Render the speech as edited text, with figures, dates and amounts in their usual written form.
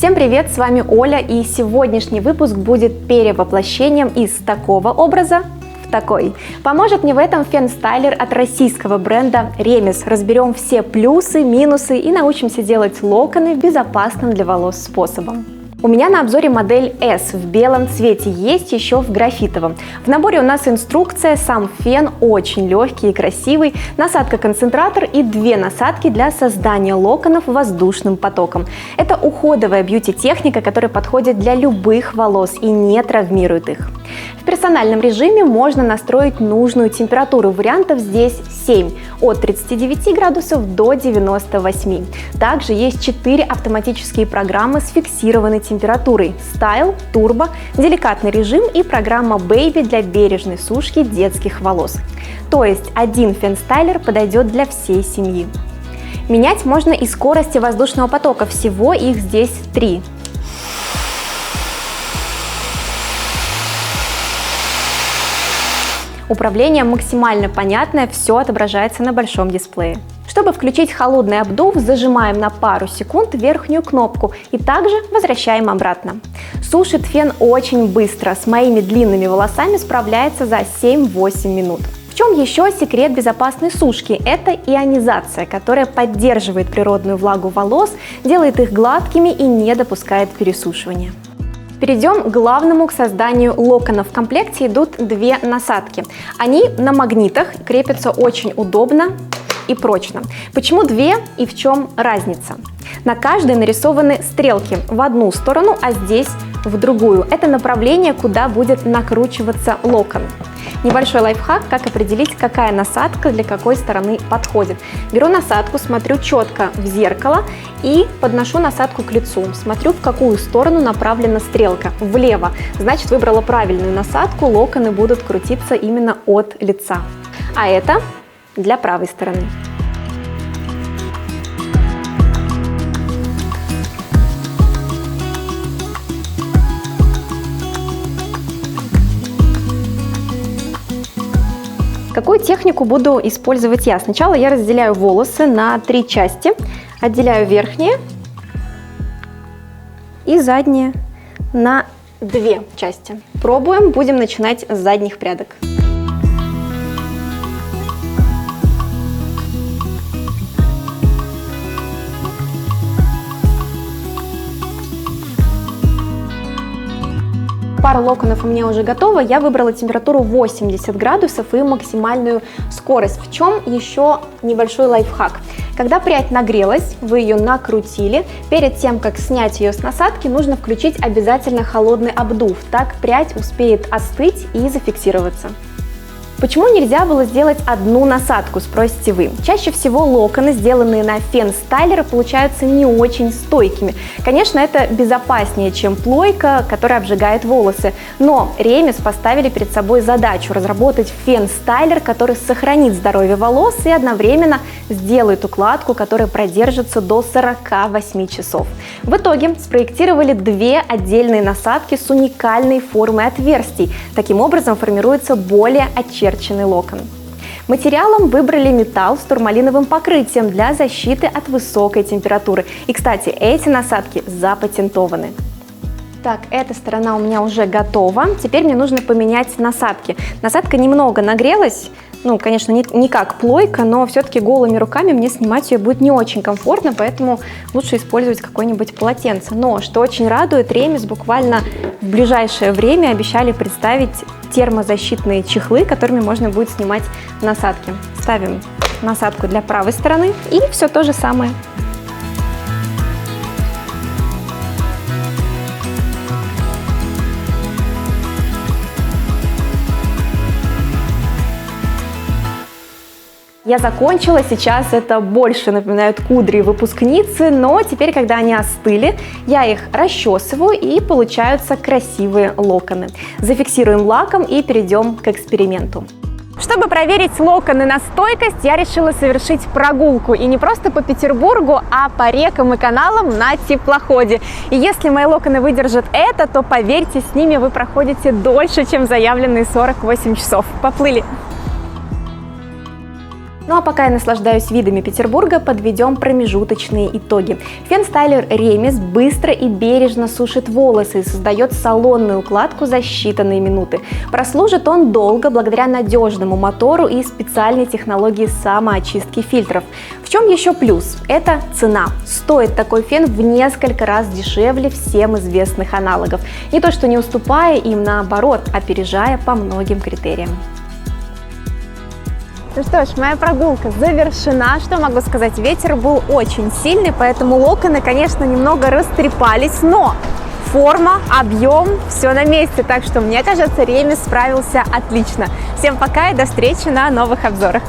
Всем привет, с вами Оля, и сегодняшний выпуск будет перевоплощением из такого образа в такой. Поможет мне в этом фен-стайлер от российского бренда Ремес. Разберем все плюсы, минусы и научимся делать локоны безопасным для волос способом. У меня на обзоре модель S в белом цвете, есть еще в графитовом. В наборе у нас инструкция, сам фен очень легкий и красивый, насадка-концентратор и две насадки для создания локонов воздушным потоком. Это уходовая бьюти-техника, которая подходит для любых волос и не травмирует их. В персональном режиме можно настроить нужную температуру. Вариантов здесь 7, от 39 градусов до 98. Также есть 4 автоматические программы с фиксированной температурой: Style, Turbo, деликатный режим и программа Baby для бережной сушки детских волос. То есть один фен-стайлер подойдет для всей семьи. Менять можно и скорости воздушного потока, всего их здесь 3. Управление максимально понятное, все отображается на большом дисплее. Чтобы включить холодный обдув, зажимаем на пару секунд верхнюю кнопку и также возвращаем обратно. Сушит фен очень быстро, с моими длинными волосами справляется за 7-8 минут. В чем еще секрет безопасной сушки? Это ионизация, которая поддерживает природную влагу волос, делает их гладкими и не допускает пересушивания. Перейдем к главному, к созданию локонов. В комплекте идут две насадки. Они на магнитах, крепятся очень удобно и прочно. Почему две и в чем разница? На каждой нарисованы стрелки в одну сторону, а здесь в другую. Это направление, куда будет накручиваться локон. Небольшой лайфхак, как определить, какая насадка для какой стороны подходит. Беру насадку, смотрю четко в зеркало и подношу насадку к лицу. Смотрю, в какую сторону направлена стрелка. Влево. Значит, выбрала правильную насадку, локоны будут крутиться именно от лица. А это для правой стороны. Какую технику буду использовать я? Сначала я разделяю волосы на 3 части. Отделяю верхние и задние на 2 части. Пробуем, будем начинать с задних прядок. Пара локонов у меня уже готова, я выбрала температуру 80 градусов и максимальную скорость. В чем еще небольшой лайфхак? Когда прядь нагрелась, вы ее накрутили, перед тем, как снять ее с насадки, нужно включить обязательно холодный обдув. Так прядь успеет остыть и зафиксироваться. Почему нельзя было сделать одну насадку, спросите вы? Чаще всего локоны, сделанные на фен-стайлеры, получаются не очень стойкими. Конечно, это безопаснее, чем плойка, которая обжигает волосы. Но Ремес поставили перед собой задачу разработать фен-стайлер, который сохранит здоровье волос и одновременно сделает укладку, которая продержится до 48 часов. В итоге спроектировали 2 отдельные насадки с уникальной формой отверстий. Таким образом формируется более очерченный локон. Материалом выбрали металл с турмалиновым покрытием для защиты от высокой температуры. И, кстати, эти насадки запатентованы. Так, эта сторона у меня уже готова. Теперь мне нужно поменять насадки. Насадка немного нагрелась. Ну, конечно, не как плойка, но все-таки голыми руками мне снимать ее будет не очень комфортно, поэтому лучше использовать какое-нибудь полотенце. Но, что очень радует, Ремес буквально в ближайшее время обещали представить термозащитные чехлы, которыми можно будет снимать насадки. Ставим насадку для правой стороны и все то же самое. Я закончила, сейчас это больше напоминают кудри выпускницы, но теперь, когда они остыли, я их расчесываю и получаются красивые локоны. Зафиксируем лаком и перейдем к эксперименту. Чтобы проверить локоны на стойкость, я решила совершить прогулку. И не просто по Петербургу, а по рекам и каналам на теплоходе. И если мои локоны выдержат это, то поверьте, с ними вы проходите дольше, чем заявленные 48 часов. Поплыли! Ну а пока я наслаждаюсь видами Петербурга, подведем промежуточные итоги. Фен-стайлер Ремис быстро и бережно сушит волосы и создает салонную укладку за считанные минуты. Прослужит он долго благодаря надежному мотору и специальной технологии самоочистки фильтров. В чем еще плюс? Это цена. Стоит такой фен в несколько раз дешевле всем известных аналогов. Не то что не уступая им, наоборот, опережая по многим критериям. Ну что ж, моя прогулка завершена. Что могу сказать? Ветер был очень сильный, поэтому локоны, конечно, немного растрепались, но форма, объем, все на месте. Так что, мне кажется, Ремис справился отлично. Всем пока и до встречи на новых обзорах.